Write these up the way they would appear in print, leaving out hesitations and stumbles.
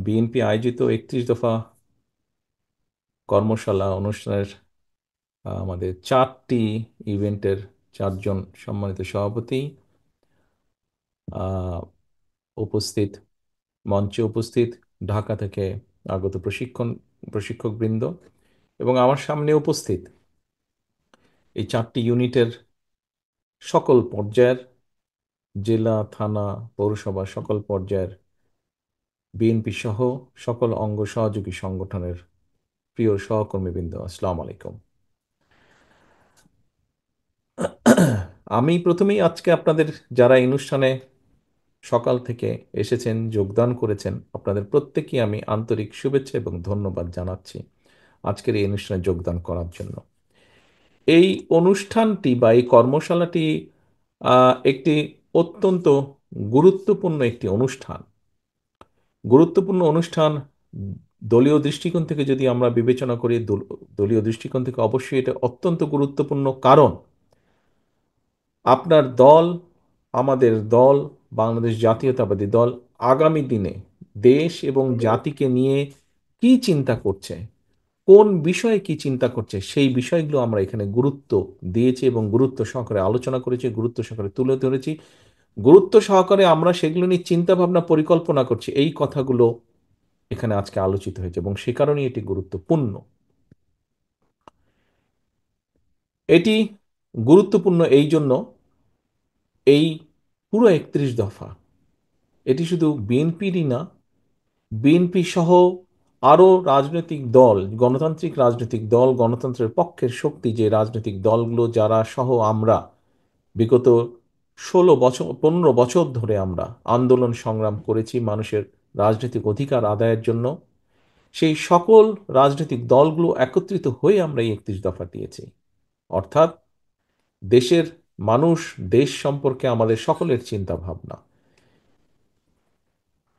BNP আয়োজিত 31 দফা কর্মশালা অনুষ্ঠানের আমাদের 4টি ইভেন্টের 4জন সম্মানিত সভাপতি আহ, উপস্থিত, মঞ্চে উপস্থিত, ঢাকা থেকে আগত প্রশিক্ষকবৃন্দ এবং আমার সামনে উপস্থিত এই 4টি ইউনিটের সকল পর্যায়ের, জেলা, থানা, পৌরসভা সকল পর্যায়ের বিএনপি সহ সকল অঙ্গ সহযোগী সংগঠনের প্রিয় সহকর্মীবৃন্দ, আসসালামু আলাইকুম। আমি প্রথমেই আজকে আপনাদের, যারা এই অনুষ্ঠানে সকাল থেকে এসেছেন, যোগদান করেছেন, আপনাদের প্রত্যেককে আমি আন্তরিক শুভেচ্ছা এবং ধন্যবাদ জানাচ্ছি আজকের এই অনুষ্ঠানে যোগদান করার জন্য। এই অনুষ্ঠানটি বা এই কর্মশালাটি একটি অত্যন্ত গুরুত্বপূর্ণ একটি অনুষ্ঠান। গুরুত্বপূর্ণ অনুষ্ঠান দলীয় দৃষ্টিকোণ থেকে যদি আমরা বিবেচনা করি, দলীয় দৃষ্টিকোণ থেকে অবশ্যই এটা অত্যন্ত গুরুত্বপূর্ণ, কারণ আপনার দল, আমাদের দল, বাংলাদেশ জাতীয়তাবাদী দল আগামী দিনে দেশ এবং জাতিকে নিয়ে কি চিন্তা করছে, কোন বিষয়ে কি চিন্তা করছে, সেই বিষয়গুলো আমরা এখানে গুরুত্ব দিয়েছি এবং গুরুত্ব সহকারে আলোচনা করেছি, গুরুত্ব সহকারে তুলে ধরেছি, গুরুত্ব সহকারে আমরা সেগুলো নিয়ে চিন্তা ভাবনা পরিকল্পনা করছি। এই কথাগুলো এখানে আজকে আলোচিত হয়েছে এবং সে কারণেই এটি গুরুত্বপূর্ণ। এটি গুরুত্বপূর্ণ এই জন্য, এই পুরো 31 দফা এটি শুধু বিএনপিরই না, বিএনপি সহ আরও রাজনৈতিক দল, গণতান্ত্রিক রাজনৈতিক দল, গণতন্ত্রের পক্ষের শক্তি যে রাজনৈতিক দলগুলো, যারা সহ আমরা বিগত 16 বছর, 15 বছর ধরে আমরা আন্দোলন সংগ্রাম করেছি মানুষের রাজনৈতিক অধিকার আদায়ের জন্য, সেই সকল রাজনৈতিক দলগুলো একত্রিত হয়ে আমরা এই 31 দফা দিয়েছি। অর্থাৎ দেশের মানুষ, দেশ সম্পর্কে আমাদের সকলের চিন্তা ভাবনা,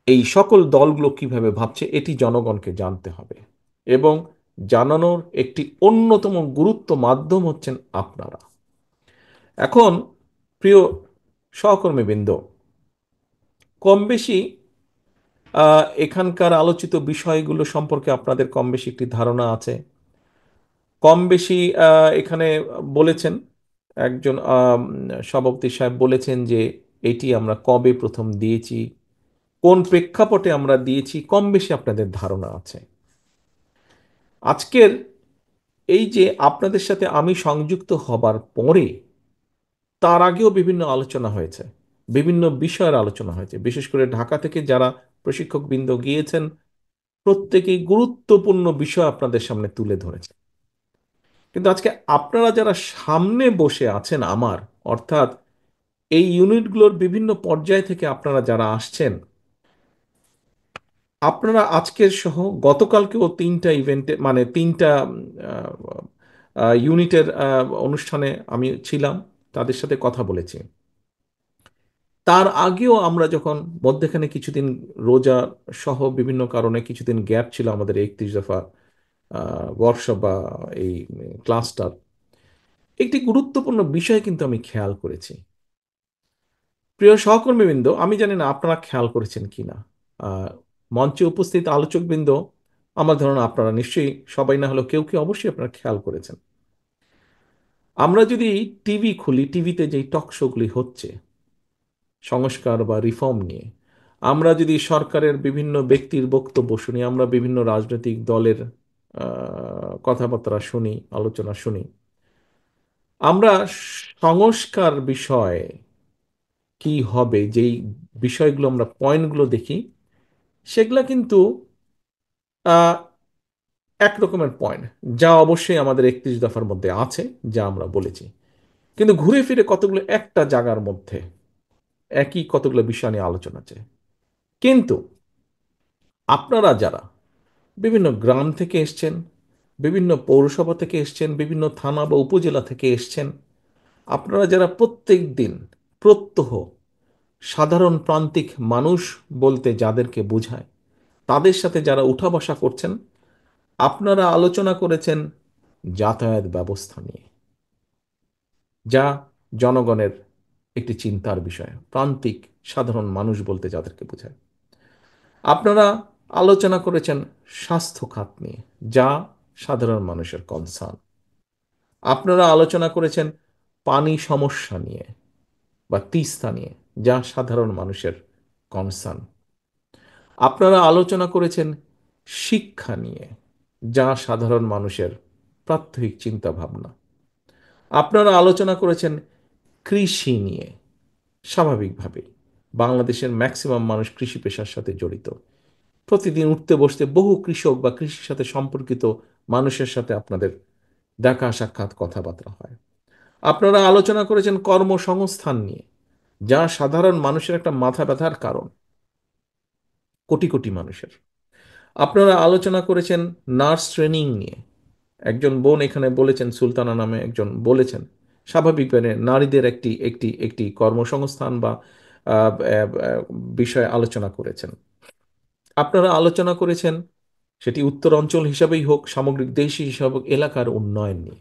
এই সকল দলগুলো কিভাবে ভাবছে এটি জনগণকে জানতে হবে এবং জানানোর একটি অন্যতম গুরুত্ব মাধ্যম হচ্ছেন আপনারা। এখন প্রিয় সহকর্মীবৃন্দ, কম বেশি এখানকার আলোচিত বিষয়গুলো সম্পর্কে আপনাদের কম বেশি একটি ধারণা আছে। কম বেশি এখানে বলেছেন, একজন সভাপতি সাহেব বলেছেন যে এটি আমরা কবে প্রথম দিয়েছি, কোন প্রেক্ষাপটে আমরা দিয়েছি, কম বেশি আপনাদের ধারণা আছে। আজকের এই যে আপনাদের সাথে আমি সংযুক্ত হবার পরে, তার আগেও বিভিন্ন আলোচনা হয়েছে, বিভিন্ন বিষয়ের আলোচনা হয়েছে, বিশেষ করে ঢাকা থেকে যারা প্রশিক্ষকবৃন্দ গিয়েছেন প্রত্যেকেই গুরুত্বপূর্ণ বিষয় আপনাদের সামনে তুলে ধরেছে। কিন্তু আজকে আপনারা যারা সামনে বসে আছেন আমার, অর্থাৎ এই ইউনিটগুলোর বিভিন্ন পর্যায় থেকে আপনারা যারা আসছেন, আপনারা আজকের সহ গতকালকেও 3টা ইভেন্টে, মানে 3টা ইউনিটের অনুষ্ঠানে আমি ছিলাম, তাদের সাথে কথা বলেছি। তার আগেও আমরা যখন মধ্যেখানে কিছুদিন রোজা সহ বিভিন্ন কারণে কিছুদিন গ্যাপ ছিল আমাদের 31 দফা ওয়ার্কশপ বা এই ক্লাসটার, একটি গুরুত্বপূর্ণ বিষয় কিন্তু আমি খেয়াল করেছি। প্রিয় সহকর্মীবৃন্দ, আমি জানি না আপনারা খেয়াল করেছেন কিনা, আহ, মঞ্চে উপস্থিত আলোচকবৃন্দ, আমার ধারণা আপনারা নিশ্চয়ই সবাই না হলেও কেউ কেউ অবশ্যই আপনারা খেয়াল করেছেন। আমরা যদি টিভি খুলি, টিভিতে যেই টক শোগুলি হচ্ছে সংস্কার বা রিফর্ম নিয়ে, আমরা যদি সরকারের বিভিন্ন ব্যক্তির বক্তব্য শুনি, আমরা বিভিন্ন রাজনৈতিক দলের কথাবার্তা শুনি, আলোচনা শুনি, আমরা সংস্কার বিষয়ে কি হবে যেই বিষয়গুলো, আমরা পয়েন্টগুলো দেখি, সেগুলা কিন্তু আহ, এক রকমের পয়েন্ট, যা অবশ্যই আমাদের 31 দফার মধ্যে আছে, যা আমরা বলেছি, কিন্তু ঘুরে ফিরে কতগুলো একটা জায়গার মধ্যে একই কতগুলো বিষয় নিয়ে আলোচনা আছে। কিন্তু আপনারা যারা বিভিন্ন গ্রাম থেকে এসছেন, বিভিন্ন পৌরসভা থেকে এসছেন, বিভিন্ন থানা বা উপজেলা থেকে এসছেন, আপনারা যারা প্রত্যেক দিন প্রত্যহ সাধারণ প্রান্তিক মানুষ বলতে যাদেরকে বোঝায়, তাদের সাথে যারা উঠা বসা করছেন, আপনারা আলোচনা করেছেন যাতায়াত ব্যবস্থা নিয়ে, যা জনগণের একটি চিন্তার বিষয়, প্রান্তিক সাধারণ মানুষ বলতে যাদেরকে বোঝায়। আপনারা আলোচনা করেছেন স্বাস্থ্য খাত নিয়ে, যা সাধারণ মানুষের কনসার্ন। আপনারা আলোচনা করেছেন পানি সমস্যা নিয়ে বা তিস্তা নিয়ে, যা সাধারণ মানুষের কনসার্ন। আপনারা আলোচনা করেছেন শিক্ষা নিয়ে, যা সাধারণ মানুষের প্রাত্যহিক চিন্তা ভাবনা। আপনারা আলোচনা করেছেন কৃষি নিয়ে। স্বাভাবিকভাবেই বাংলাদেশের ম্যাক্সিমাম মানুষ কৃষি পেশার সাথে জড়িত। প্রতিদিন উঠতে বসতে বহু কৃষক বা কৃষির সাথে সম্পর্কিত মানুষের সাথে আপনাদের দেখা সাক্ষাৎ কথাবার্তা হয়। আপনারা আলোচনা করেছেন কর্মসংস্থান নিয়ে, যা সাধারণ মানুষের একটা মাথা ব্যথার কারণ, কোটি কোটি মানুষের। আপনারা আলোচনা করেছেন নার্স ট্রেনিং নিয়ে। একজন বোন এখানে বলেছেন, সুলতানা নামে একজন বলেছেন, স্বাভাবিকভাবে নারীদের একটি একটি একটি কর্মসংস্থান বা আহ, আহ, আহ, বিষয়ে আলোচনা করেছেন। আপনারা আলোচনা করেছেন, সেটি উত্তর অঞ্চল হিসাবেই হোক, সামগ্রিক দেশ হিসাবে হোক, এলাকার উন্নয়ন নিয়ে।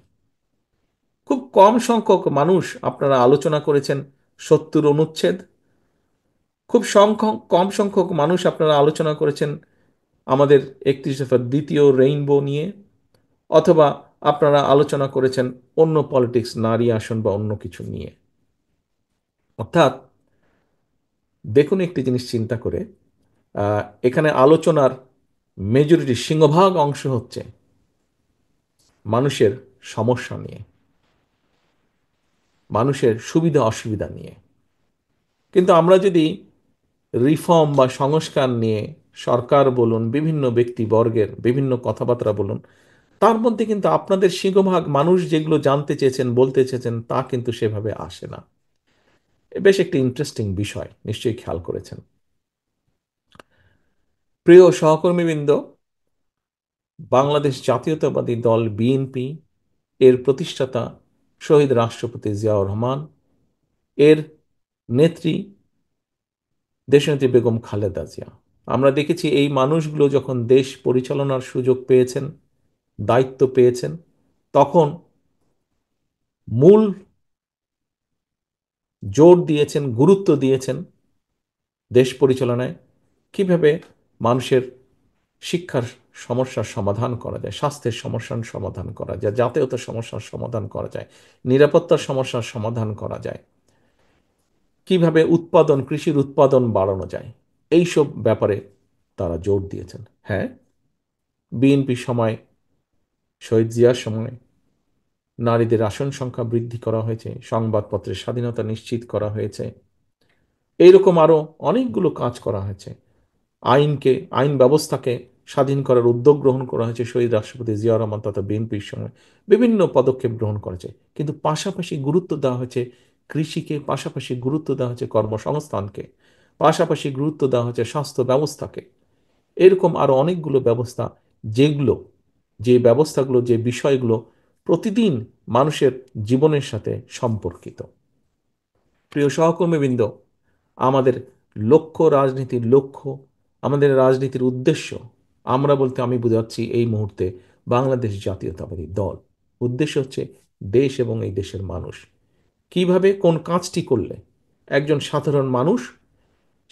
খুব কম সংখ্যক মানুষ আপনারা আলোচনা করেছেন 70 অনুচ্ছেদ। খুব কম সংখ্যক মানুষ আপনারা আলোচনা করেছেন আমাদের 31 দফার দ্বিতীয় রেইনবো নিয়ে, অথবা আপনারা আলোচনা করেছেন অন্য পলিটিক্স, নারী আসন বা অন্য কিছু নিয়ে। অর্থাৎ দেখুন একটি জিনিস চিন্তা করে, এখানে আলোচনার মেজরিটি, সিংহভাগ অংশ হচ্ছে মানুষের সমস্যা নিয়ে, মানুষের সুবিধা অসুবিধা নিয়ে। কিন্তু আমরা যদি রিফর্ম বা সংস্কার নিয়ে সরকার বলুন, বিভিন্ন ব্যক্তিবর্গের বিভিন্ন কথাবার্তা বলুন, তার মধ্যে কিন্তু আপনাদের সিংহভাগ মানুষ যেগুলো জানতে চেয়েছেন, বলতে চেয়েছেন, তা কিন্তু সেভাবে আসে না। বেশ একটি ইন্টারেস্টিং বিষয়, নিশ্চয়ই খেয়াল করেছেন। প্রিয় সহকর্মীবৃন্দ, বাংলাদেশ জাতীয়তাবাদী দল বিএনপি এর প্রতিষ্ঠাতা শহীদ রাষ্ট্রপতি জিয়াউর রহমান, এর নেত্রী দেশনেত্রী বেগম খালেদা জিয়া। আমরা দেখেছি এই মানুষগুলো যখন দেশ পরিচালনার সুযোগ পেয়েছেন, দায়িত্ব পেয়েছেন, তখন মূল জোর দিয়েছেন, গুরুত্ব দিয়েছেন দেশ পরিচালনায় কিভাবে মানুষের শিক্ষার সমস্যার সমাধান করা যায়, স্বাস্থ্যের সমস্যার সমাধান করা যায়, যাতায়াতের সমস্যার সমাধান করা যায়, নিরাপত্তার সমস্যার সমাধান করা যায়, কিভাবে উৎপাদন, কৃষির উৎপাদন বাড়ানো যায়, এইসব ব্যাপারে তারা জোর দিয়েছেন। হ্যাঁ, বিএনপির সময়, শহীদ জিয়ার সময় নারীদের আসন সংখ্যা বৃদ্ধি করা হয়েছে, সংবাদপত্রের স্বাধীনতা নিশ্চিত করা হয়েছে, এইরকম আরো অনেকগুলো কাজ করা হয়েছে। আইন ব্যবস্থাকে স্বাধীন করার উদ্যোগ গ্রহণ করা হয়েছে শহীদ রাষ্ট্রপতি জিয়া রহমান তথা বিএনপির সময়, বিভিন্ন পদক্ষেপ গ্রহণ করেছে। কিন্তু পাশাপাশি গুরুত্ব দেওয়া হয়েছে কৃষিকে, পাশাপাশি গুরুত্ব দেওয়া হয়েছে কর্মসংস্থানকে, পাশাপাশি গুরুত্ব দেওয়া হয়েছে স্বাস্থ্য ব্যবস্থাকে। এরকম আরো অনেকগুলো ব্যবস্থা, যেগুলো, যে ব্যবস্থাগুলো, যে বিষয়গুলো প্রতিদিন মানুষের জীবনের সাথে সম্পর্কিত। প্রিয় সহকর্মীবৃন্দ, আমাদের লক্ষ্য, রাজনীতির লক্ষ্য, আমাদের রাজনীতির উদ্দেশ্য, আমরা বলতে আমি বোঝাচ্ছি এই মুহূর্তে বাংলাদেশ জাতীয়তাবাদী দল। উদ্দেশ্য হচ্ছে দেশ এবং এই দেশের মানুষ কিভাবে কোন কাজটি করলে একজন সাধারণ মানুষ,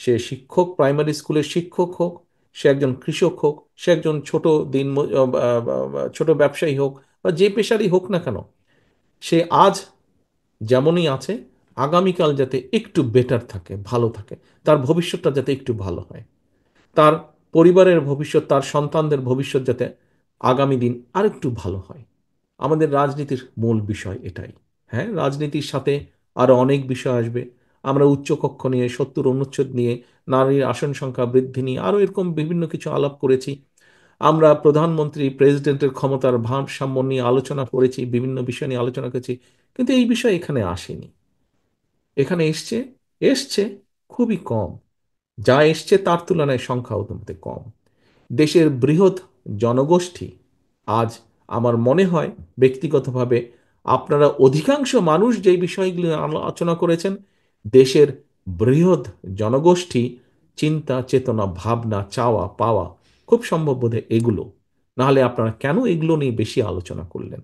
সে শিক্ষক, প্রাইমারি স্কুলের শিক্ষক হোক, সে একজন কৃষক হোক, সে একজন ছোট ব্যবসায়ী হোক, বা যে পেশারই হোক না কেন, সে আজ যেমনই আছে আগামীকাল যাতে একটু বেটার থাকে, ভালো থাকে, তার ভবিষ্যৎটা যাতে একটু ভালো হয়, তার পরিবারের ভবিষ্যৎ, তার সন্তানদের ভবিষ্যৎ যাতে আগামী দিন আরেকটু ভালো হয়। আমাদের রাজনীতির মূল বিষয় এটাই। হ্যাঁ, রাজনীতির সাথে আরো অনেক বিষয় আসবে। আমরা উচ্চকক্ষ নিয়ে, 70 অনুচ্ছেদ নিয়ে, নারীর আসন সংখ্যা বৃদ্ধি নিয়ে আরো এরকম বিভিন্ন কিছু আলাপ করেছি। আমরা প্রধানমন্ত্রী, প্রেসিডেন্টের ক্ষমতার ভারসাম্য নিয়ে আলোচনা করেছি, বিভিন্ন বিষয় নিয়ে আলোচনা করেছি। কিন্তু এই বিষয় এখানে আসেনি। এখানে এসছে, এসছে খুবই কম। যা এসছে তার তুলনায় সংখ্যা অত্যন্ত কম। দেশের বৃহৎ জনগোষ্ঠী, আজ আমার মনে হয় ব্যক্তিগতভাবে আপনারা অধিকাংশ মানুষ যেই বিষয়গুলো আলোচনা করেছেন, দেশের বৃহৎ জনগোষ্ঠী চিন্তা, চেতনা, ভাবনা, চাওয়া পাওয়া খুব সম্ভব বোধহয় এগুলো। নাহলে আপনারা কেন এগুলো নিয়ে বেশি আলোচনা করলেন?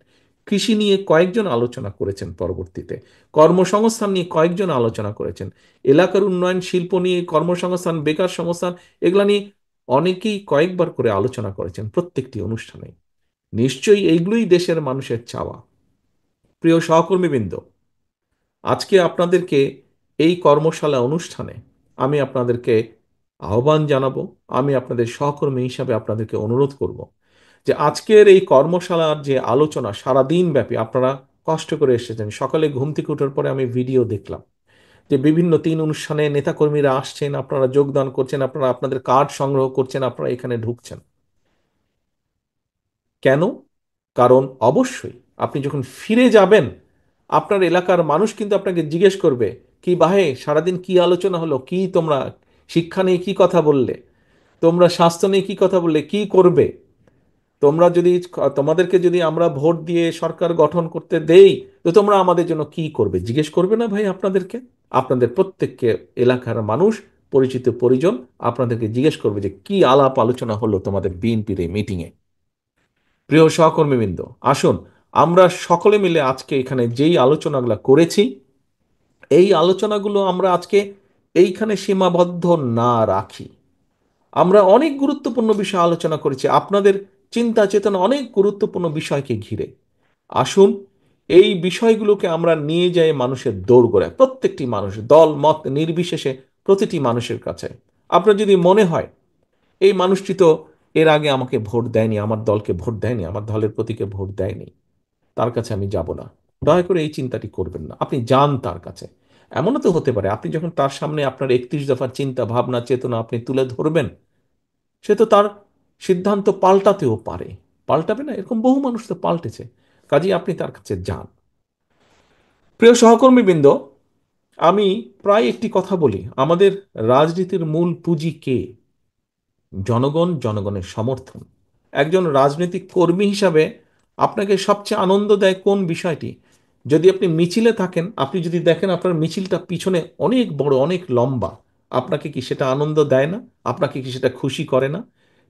কৃষি নিয়ে কয়েকজন আলোচনা করেছেন, পরবর্তীতে কর্মসংস্থান নিয়ে কয়েকজন আলোচনা করেছেন, এলাকার উন্নয়ন, শিল্প নিয়ে, কর্মসংস্থান, বেকার সংস্থান, এগুলা নিয়ে অনেকেই কয়েকবার করে আলোচনা করেছেন প্রত্যেকটি অনুষ্ঠানে। নিশ্চয়ই এইগুলোই দেশের মানুষের চাওয়া। প্রিয় সহকর্মীবৃন্দ, আজকে আপনাদেরকে এই কর্মশালা অনুষ্ঠানে আমি আপনাদেরকে আহ্বান জানাবো। আমি আপনাদের সহকর্মী হিসাবে আপনাদেরকে অনুরোধ করব যে আজকের এই কর্মশালার যে আলোচনা সারাদিন ব্যাপী আপনারা কষ্ট করে এসেছেন। সকালে ঘুম থেকে ওঠার পরে আমি ভিডিও দেখলাম যে বিভিন্ন তিন অনুষ্ঠানে নেতাকর্মীরা আসছেন, আপনারা যোগদান করছেন, আপনারা আপনাদের কার্ড সংগ্রহ করছেন, আপনারা এখানে ঢুকছেন। কেন? কারণ অবশ্যই আপনি যখন ফিরে যাবেন আপনার এলাকার মানুষ কিন্তু আপনাকে জিজ্ঞেস করবে, কি ভাই সারাদিন কি আলোচনা হলো, কি তোমরা শিক্ষা নিয়ে কি কথা বললে, তোমরা স্বাস্থ্য নিয়ে কি কথা বললে, কি করবে, তোমরা যদি তোমাদেরকে যদি আমরা ভোট দিয়ে সরকার গঠন করতে দেই তো তোমরা আমাদের জন্য কি করবে, জিজ্ঞেস করবে না ভাই আপনাদেরকে? আপনাদের প্রত্যেককে এলাকার মানুষ, পরিচিত পরিজন আপনাদেরকে জিজ্ঞেস করবে যে কি আলাপ আলোচনা হলো তোমাদের বিএনপির এই মিটিংয়ে। প্রিয় সহকর্মীবৃন্দ, আসুন আমরা সকলে মিলে আজকে এখানে যেই আলোচনাগুলো করেছি এই আলোচনাগুলো আমরা আজকে এইখানে সীমাবদ্ধ না রাখি। আমরা অনেক গুরুত্বপূর্ণ বিষয় আলোচনা করেছি আপনাদের চিন্তা চেতনা অনেক গুরুত্বপূর্ণ বিষয়কে ঘিরে। আসুন এই বিষয়গুলোকে আমরা নিয়ে যাই মানুষের দোরগোড়ায়, প্রত্যেকটি মানুষ দল মত নির্বিশেষে প্রতিটি মানুষের কাছে। আপনার যদি মনে হয় এই মানুষটি তো এর আগে আমাকে ভোট দেয়নি, আমার দলকে ভোট দেয়নি, আমার দলের প্রতীকে ভোট দেয়নি, তার কাছে আমি যাব না, দয়া করে এই চিন্তাটি করবেন না। আপনি যান তার কাছে। এমনও তো হতে পারে আপনি যখন তার সামনে আপনার 31 দফার চিন্তা ভাবনা চেতনা আপনি তুলে ধরবেন, সে তো তার সিদ্ধান্ত পাল্টাতেও পারে। পাল্টাবে না? এরকম বহু মানুষ তো পাল্টেছে। কাজেই আপনি তার কাছে যান। প্রিয় সহকর্মীবৃন্দ, আমি প্রায় একটি কথা বলি, আমাদের রাজনীতির মূল পুঁজি কে? জনগণ, জনগণের সমর্থন। একজন রাজনৈতিক কর্মী হিসাবে আপনাকে সবচেয়ে আনন্দ দেয় কোন বিষয়টি? যদি আপনি মিছিলে থাকেন, আপনি যদি দেখেন আপনার মিছিলটা পিছনে অনেক বড় অনেক লম্বা, আপনাকে কি সেটা আনন্দ দেয় না? আপনাকে কি সেটা খুশি করে না?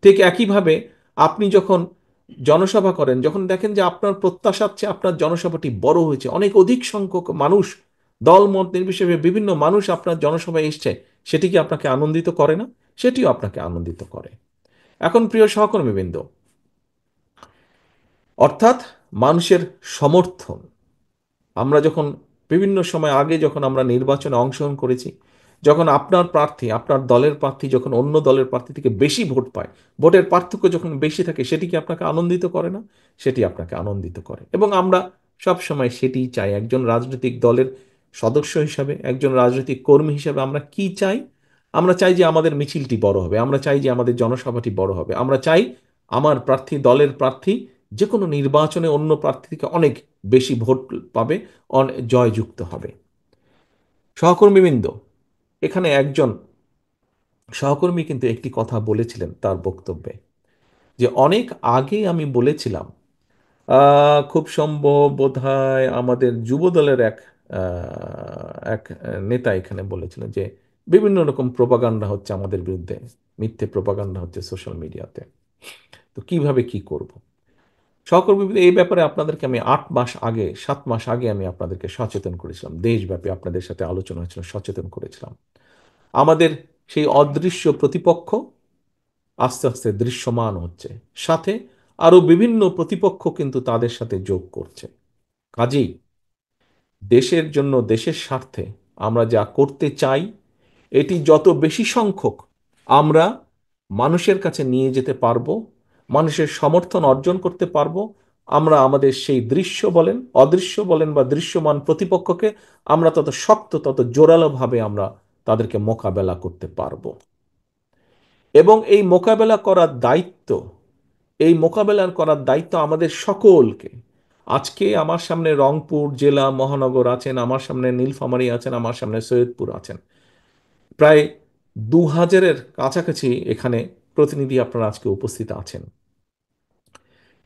ঠিক একইভাবে আপনি যখন জনসভা করেন, যখন দেখেন যে আপনার প্রত্যাশার চেয়ে আপনার জনসভাটি বড় হয়েছে, অনেক অধিক সংখ্যক মানুষ দল মত নির্বিশেষে বিভিন্ন মানুষ আপনার জনসভায় এসছে, সেটি কি আপনাকে আনন্দিত করে না? সেটিও আপনাকে আনন্দিত করে। এখন প্রিয় সহকর্মীবৃন্দ, অর্থাৎ মানুষের সমর্থন। আমরা যখন বিভিন্ন সময় আগে যখন আমরা নির্বাচনে অংশগ্রহণ করেছি, যখন আপনার প্রার্থী আপনার দলের প্রার্থী যখন অন্য দলের প্রার্থী থেকে বেশি ভোট পায়, ভোটের পার্থক্য যখন বেশি থাকে, সেটি কি আপনাকে আনন্দিত করে না? সেটি আপনাকে আনন্দিত করে এবং আমরা সব সময় সেটিই চাই। একজন রাজনৈতিক দলের সদস্য হিসাবে, একজন রাজনৈতিক কর্মী হিসাবে আমরা কি চাই? আমরা চাই যে আমাদের মিছিলটি বড় হবে, আমরা চাই যে আমাদের জনসভাটি বড় হবে, আমরা চাই আমার প্রার্থী দলের প্রার্থী যে কোনো নির্বাচনে অন্য প্রার্থী থেকে অনেক বেশি ভোট পাবে, জয়যুক্ত হবে। সহকর্মীবৃন্দ, এখানে একজন সহকর্মী কিন্তু একটি কথা বলেছিলেন তার বক্তব্যে, যে অনেক আগে আমি বলেছিলাম, খুব সম্ভব বোধহয় আমাদের যুব দলের এক নেতা এখানে বলেছিলেন যে বিভিন্ন রকম প্রোপাগান্ডা হচ্ছে আমাদের বিরুদ্ধে, মিথ্যে প্রোপাগান্ডা হচ্ছে সোশ্যাল মিডিয়াতে, তো কিভাবে কি করব। সহকর্মী, এই ব্যাপারে আপনাদেরকে আমি 8 মাস আগে 7 মাস আগে আমি আপনাদেরকে সচেতন করেছিলাম, দেশব্যাপী আপনাদের সাথে আলোচনা হয়েছিল, সচেতন করেছিলাম। আমাদের সেই অদৃশ্য প্রতিপক্ষ আস্তে আস্তে দৃশ্যমান হচ্ছে, সাথে আরো বিভিন্ন প্রতিপক্ষ কিন্তু তাদের সাথে যোগ করছে। কাজেই দেশের জন্য, দেশের স্বার্থে আমরা যা করতে চাই এটি যত বেশি সংখ্যক আমরা মানুষের কাছে নিয়ে যেতে পারবো, মানুষের সমর্থন অর্জন করতে পারবো, আমরা আমাদের সেই দৃশ্য বলেন, অদৃশ্য বলেন বা দৃশ্যমান প্রতিপক্ষকে আমরা তত শক্ত তত জোরালোভাবে আমরা তাদেরকে মোকাবেলা করতে পারবো। এবং এই মোকাবেলা করার দায়িত্ব, এই মোকাবেলার করার দায়িত্ব আমাদের সকলকে। আজকে আমার সামনে রংপুর জেলা মহানগর আছেন, আমার সামনে নীলফামারী আছেন, আমার সামনে সৈয়দপুর আছেন, প্রায় 2000-এর কাছাকাছি এখানে প্রতিনিধি আপনারা আজকে উপস্থিত আছেন।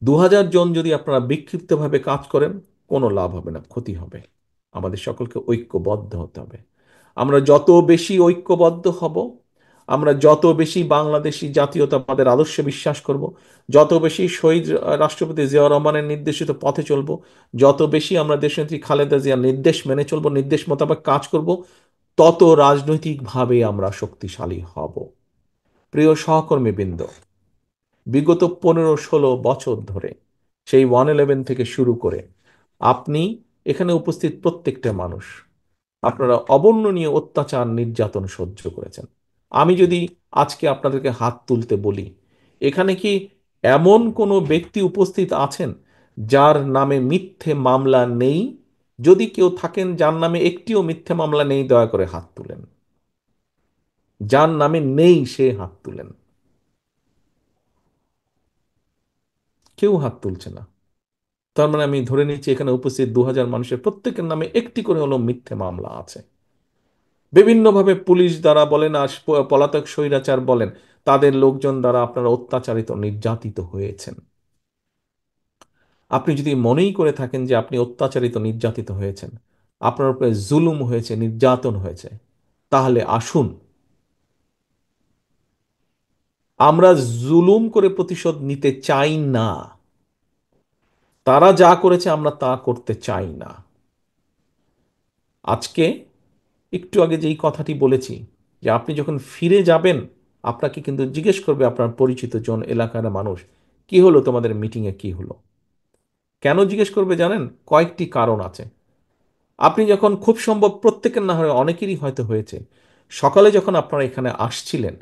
2000 জন যদি আপনারা বিক্ষিপ্তভাবে কাজ করেন, কোনো লাভ হবে না, ক্ষতি হবে। আমাদের সকলকে ঐক্যবদ্ধ হতে হবে। আমরা যত বেশি ঐক্যবদ্ধ হব, আমরা যত বেশি বাংলাদেশি জাতীয়তাবাদের আদর্শে বিশ্বাস করব, যত বেশি শহীদ রাষ্ট্রপতি জিয়াউর রহমানের নির্দেশিত পথে চলব, যত বেশি আমরা দেশনেত্রী খালেদা জিয়ার নির্দেশ মেনে চলব, নির্দেশ মোতাবেক কাজ করব, তত রাজনৈতিকভাবে আমরা শক্তিশালী হব। প্রিয় সহকর্মীবৃন্দ, বিগত 15-16 বছর ধরে সেই 111 থেকে শুরু করে আপনি এখানে উপস্থিত প্রত্যেকটা মানুষ আপনারা অবর্ণনীয় অত্যাচার নির্যাতন সহ্য করেছেন। আমি যদি আজকে আপনাদেরকে হাত তুলতে বলি, এখানে কি এমন কোনো ব্যক্তি উপস্থিত আছেন যার নামে মিথ্যে মামলা নেই? যদি কেউ থাকেন যার নামে একটিও মিথ্যে মামলা নেই, দয়া করে হাত তুলেন। যার নামে নেই সে হাত তুলেন। কেউ হাত তুলছে না। তার মানে আমি ধরে নিচ্ছি এখানে উপস্থিত 2000 মানুষের প্রত্যেকের নামে একটি করে হলো মিথ্যে মামলা আছে। বিভিন্নভাবে পুলিশ দ্বারা বলেন আর পলাতক স্বৈরাচার বলেন, তাদের লোকজন দ্বারা আপনারা অত্যাচারিত নির্যাতিত হয়েছেন। আপনি যদি মনেই করে থাকেন যে আপনি অত্যাচারিত নির্যাতিত হয়েছেন, আপনার উপরে জুলুম হয়েছে, নির্যাতন হয়েছে, তাহলে আসুন আমরা জুলুম করে প্রতিশোধ নিতে চাই না। তারা যা করেছে আমরা তা করতে চাই না। আজকে একটু আগে যেই কথাটি বলেছি, যে আপনি যখন ফিরে যাবেন আপনাকে কিন্তু জিজ্ঞেস করবে আপনার পরিচিত জন, এলাকার মানুষ, কি হলো তোমাদের মিটিংয়ে, কি হলো। কেন জিজ্ঞেস করবে জানেন? কয়েকটি কারণ আছে। আপনি যখন, খুব সম্ভব প্রত্যেকের না হয় অনেকেরই হয়তো হয়েছে, সকালে যখন আপনারা এখানে আসছিলেন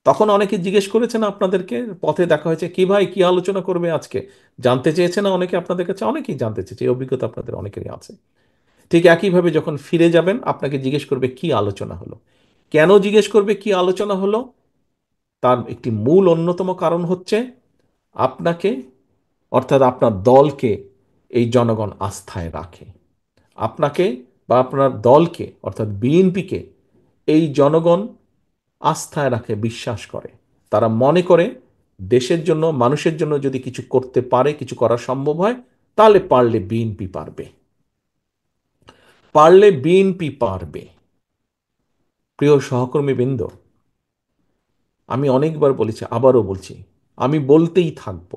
তখন অনেকে জিজ্ঞেস করেছেন আপনাদেরকে, পথে দেখা হয়েছে, কি ভাই কি আলোচনা করবে আজকে, জানতে চেয়েছে না অনেকে আপনাদের কাছে? অনেকেই জানতে চেয়েছে, এই অভিজ্ঞতা আপনাদের অনেকেরই আছে। ঠিক একইভাবে যখন ফিরে যাবেন আপনাকে জিজ্ঞেস করবে কি আলোচনা হলো। কেন জিজ্ঞেস করবে কি আলোচনা হলো? তার একটি মূল অন্যতম কারণ হচ্ছে আপনাকে, অর্থাৎ আপনার দলকে এই জনগণ আস্থায় রাখে। আপনাকে বা আপনার দলকে অর্থাৎ বিএনপিকে এই জনগণ আস্থায় রাখে, বিশ্বাস করে। তারা মনে করে দেশের জন্য, মানুষের জন্য যদি কিছু করতে পারে, কিছু করা সম্ভব হয়, তাহলে পারলে বিএনপি পারবে, পারলে বিএনপি পারবে। প্রিয় সহকর্মীবৃন্দ, আমি অনেকবার বলেছি, আবারও বলছি, আমি বলতেই থাকব।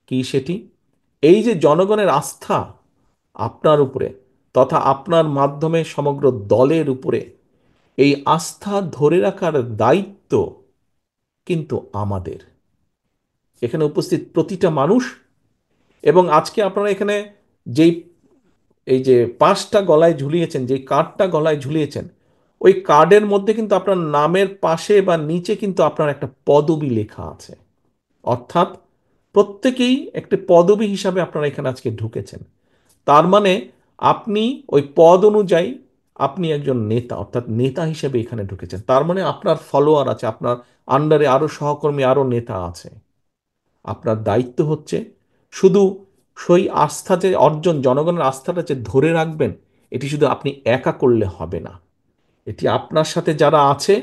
কি সেটি? এই যে জনগণের আস্থা আপনার উপরে তথা আপনার মাধ্যমে সমগ্র দলের উপরে, এই আস্থা ধরে রাখার দায়িত্ব কিন্তু আমাদের, এখানে উপস্থিত প্রতিটা মানুষ। এবং আজকে আপনারা এখানে যেই, এই যে পাঁচটা গলায় ঝুলিয়েছেন, যে কার্ডটা গলায় ঝুলিয়েছেন, ওই কার্ডের মধ্যে কিন্তু আপনার নামের পাশে বা নিচে কিন্তু আপনার একটা পদবি লেখা আছে। অর্থাৎ প্রত্যেকেই একটি পদবি হিসাবে আপনারা এখানে আজকে ঢুকেছেন। তার মানে আপনি ওই পদ অনুযায়ী আপনি একজন নেতা, অর্থাৎ নেতা হিসেবে এখানে ঢুকেছেন। তার মানে আপনার ফলোয়ার আছে, আপনার আন্ডারে আরো সহকর্মী, আরো নেতা আছে। আপনার দায়িত্ব হচ্ছে শুধু সেই আস্থা যে অর্জন, জনগণের আস্থাটা যে ধরে রাখবেন, এটি শুধু আপনি একা করলে হবে না। এটি আপনার সাথে যারা আছে,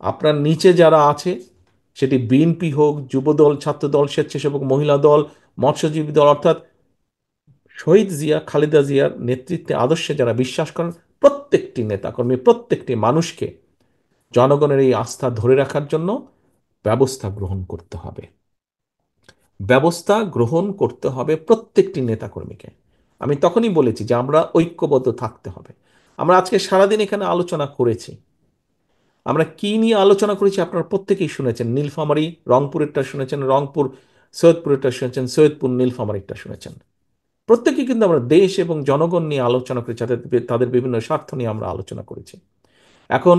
আপনার নিচে যারা আছে, সেটি বিএনপি হোক, যুবদল, ছাত্রদল, স্বেচ্ছাসেবক মহিলা দল, মৎস্যজীবী দল, অর্থাৎ শহীদ জিয়া, খালেদা জিয়ার নেতৃত্বে, আদর্শে যারা বিশ্বাস করেন, প্রত্যেকটি নেতাকর্মী, প্রত্যেকটি মানুষকে জনগণের এই আস্থা ধরে রাখার জন্য ব্যবস্থা গ্রহণ করতে হবে। ব্যবস্থা গ্রহণ করতে হবে প্রত্যেকটি নেতাকর্মীকে। আমি তখনই বলেছি যে আমরা ঐক্যবদ্ধ থাকতে হবে। আমরা আজকে সারাদিন এখানে আলোচনা করেছি। আমরা কি নিয়ে আলোচনা করেছি আপনারা প্রত্যেকেই শুনেছেন। নীলফামারী রংপুরেরটা শুনেছেন, রংপুর সৈয়দপুরেরটা শুনেছেন, সৈয়দপুর নীলফামারীরটা শুনেছেন। প্রত্যেকেই কিন্তু আমরা দেশ এবং জনগণ নিয়ে আলোচনা করেছি, তাদের তাদের বিভিন্ন স্বার্থ নিয়ে আমরা আলোচনা করেছি। এখন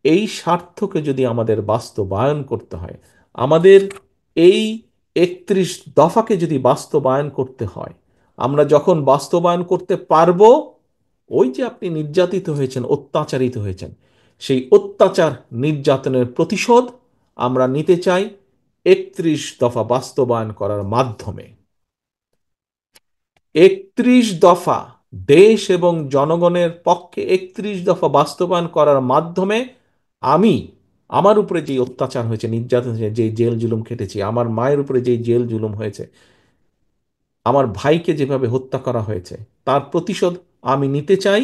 এই স্বার্থকে যদি আমাদের বাস্তবায়ন করতে হয়, আমাদের এই 31 দফাকে যদি বাস্তবায়ন করতে হয়, আমরা যখন বাস্তবায়ন করতে পারবো, ওই যে আপনি নির্যাতিত হয়েছেন, অত্যাচারিত হয়েছেন, সেই অত্যাচার নির্যাতনের প্রতিশোধ আমরা নিতে চাই 31 দফা বাস্তবায়ন করার মাধ্যমে। 31 দফা, দেশ এবং জনগণের পক্ষে 31 দফা বাস্তবায়ন করার মাধ্যমে আমি, আমার উপরে যে অত্যাচার হয়েছে, নির্যাতন হয়েছে, যে জেল জুলুম খেটেছি, আমার মায়ের উপরে যে জেল জুলুম হয়েছে, আমার ভাইকে যেভাবে হত্যা করা হয়েছে, তার প্রতিশোধ আমি নিতে চাই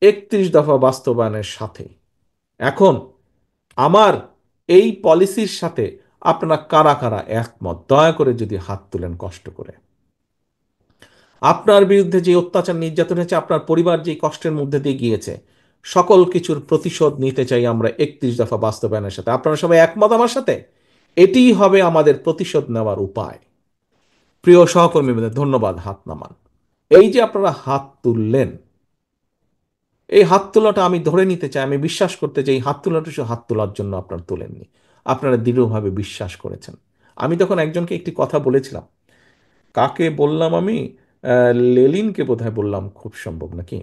31 দফা বাস্তবায়নের সাথে। এখন আমার এই পলিসির সাথে আপনারা কারা কারা একমত, দয়া করে যদি হাত তুলেন কষ্ট করে। আপনার বিরুদ্ধে যে অত্যাচার নির্যাতন হয়েছে, আপনার পরিবার যে কষ্টের মধ্যে দিয়ে গিয়েছে, সকল কিছুর প্রতিশোধ নিতে চাই আমরা 31 দফা বাস্তবায়নের সাথে। আপনারা সবাই একমত আমার সাথে? এটিই হবে আমাদের প্রতিশোধ নেওয়ার উপায়। প্রিয় সহকর্মীদের ধন্যবাদ, হাত নামান। এই যে আপনারা হাত তুললেন, এই হাত তোলাটা আমি ধরে নিতে চাই, আমি বিশ্বাস করতে চাই এই হাত তোলাটা শুধু হাত তোলার জন্য আপনারা তোলেননি, আপনারা দৃঢ়ভাবে বিশ্বাস করেছেন। আমি তখন একজনকে একটি কথা বলেছিলাম, কাকে বললাম আমি, লেলিনকে বোধহয় বললাম, খুব সম্ভব নাকি,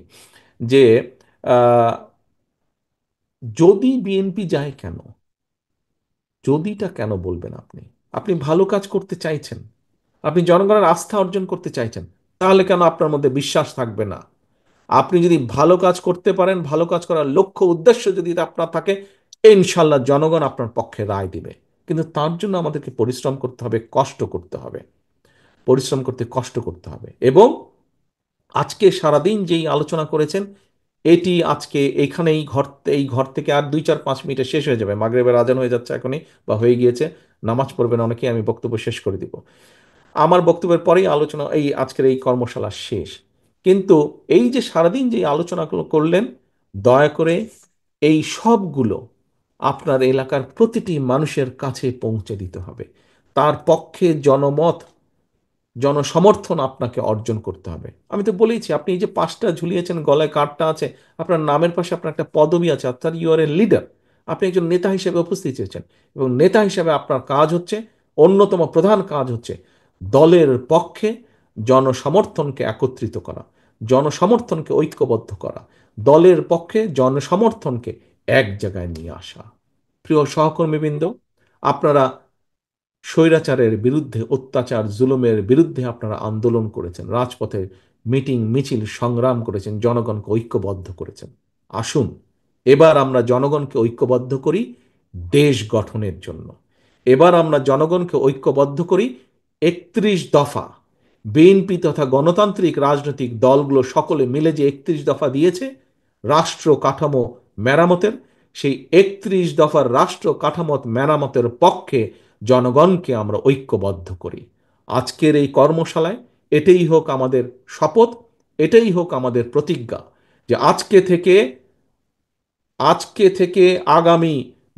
যে আহ, যদি বিএনপি যায় কেন, যদিটা কেন বলবেন আপনি? আপনি ভালো কাজ করতে চাইছেন, আপনি জনগণের আস্থা অর্জন করতে চাইছেন, তাহলে কেন আপনার মধ্যে বিশ্বাস থাকবে না? আপনি যদি ভালো কাজ করতে পারেন, ভালো কাজ করার লক্ষ্য উদ্দেশ্য যদি আপনার থাকে, ইনশাল্লাহ জনগণ আপনার পক্ষে রায় দিবে। কিন্তু তার জন্য আমাদেরকে পরিশ্রম করতে হবে, কষ্ট করতে হবে, পরিশ্রম করতে কষ্ট করতে হবে। এবং আজকে সারাদিন যেই আলোচনা করেছেন, এটি আজকে এখানে এই ঘর থেকে আর 2-4-5 মিনিটে শেষ হয়ে যাবে। মাগরিবের আজান হয়ে যাচ্ছে এখনই, বা হয়ে গিয়েছে, নামাজ পড়বেন অনেকে, আমি বক্তব্য শেষ করে দিব। আমার বক্তব্যের পরেই আলোচনা, এই আজকের এই কর্মশালা শেষ। কিন্তু এই যে সারাদিন যে আলোচনাগুলো করলেন, দয়া করে এই সবগুলো আপনার এলাকার প্রতিটি মানুষের কাছে পৌঁছে দিতে হবে। তার পক্ষে জনমত, জনসমর্থন আপনাকে অর্জন করতে হবে। আমি তো বলেইছি, আপনি এই যে পাঁচটা ঝুলিয়েছেন, গলায় কার্ডটা আছে, আপনার নামের পাশে আপনার একটা পদবি আছে, অর্থাৎ ইউ আর এ লিডার। আপনি একজন নেতা হিসেবে উপস্থিত হয়েছেন, এবং নেতা হিসেবে আপনার কাজ হচ্ছে, অন্যতম প্রধান কাজ হচ্ছে দলের পক্ষে জনসমর্থনকে একত্রিত করা, জনসমর্থনকে ঐক্যবদ্ধ করা, দলের পক্ষে জনসমর্থনকে এক জায়গায় নিয়ে আসা। প্রিয় সহকর্মীবৃন্দ, আপনারা স্বৈরাচারের বিরুদ্ধে, অত্যাচার জুলুমের বিরুদ্ধে আপনারা আন্দোলন করেছেন, রাজপথে মিটিং মিছিল সংগ্রাম করেছেন, জনগণকে ঐক্যবদ্ধ করেছেন। আসুন এবার আমরা জনগণকে ঐক্যবদ্ধ করি দেশ গঠনের জন্য। এবার আমরা জনগণকে ঐক্যবদ্ধ করি 31 দফা, বিএনপি তথা গণতান্ত্রিক রাজনৈতিক দলগুলো সকলে মিলে যে 31 দফা দিয়েছে রাষ্ট্র কাঠামো মেরামতের, সেই 31 দফার রাষ্ট্র কাঠামো মেরামতের পক্ষে জনগণকে আমরা ঐক্যবদ্ধ করি। আজকের এই কর্মশালায় এটাই হোক আমাদের শপথ, এটাই হোক আমাদের প্রতিজ্ঞা, যে আজকে থেকে আগামী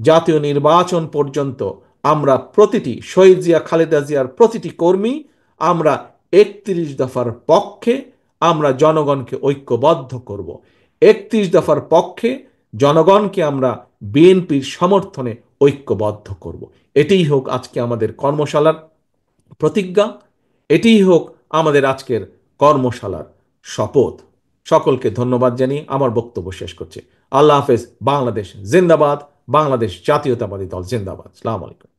জাতীয় নির্বাচন পর্যন্ত আমরা প্রতিটি শহীদ জিয়া, খালেদা জিয়ার প্রতিটি কর্মী, আমরা 31 দফার পক্ষে আমরা জনগণকে ঐক্যবদ্ধ করব। 31 দফার পক্ষে জনগণকে আমরা বিএনপির সমর্থনে ঐক্যবদ্ধ করব। এটাই হোক আজকে আমাদের কর্মশালার প্রতিজ্ঞা, এটিই হোক আমাদের আজকের কর্মশালার শপথ। সকলকে ধন্যবাদ জানিয়ে আমার বক্তব্য শেষ করছি। আল্লাহ হাফেজ। বাংলাদেশ জিন্দাবাদ। বাংলাদেশ জাতীয়তাবাদী দল জিন্দাবাদ। আসসালামু আলাইকুম।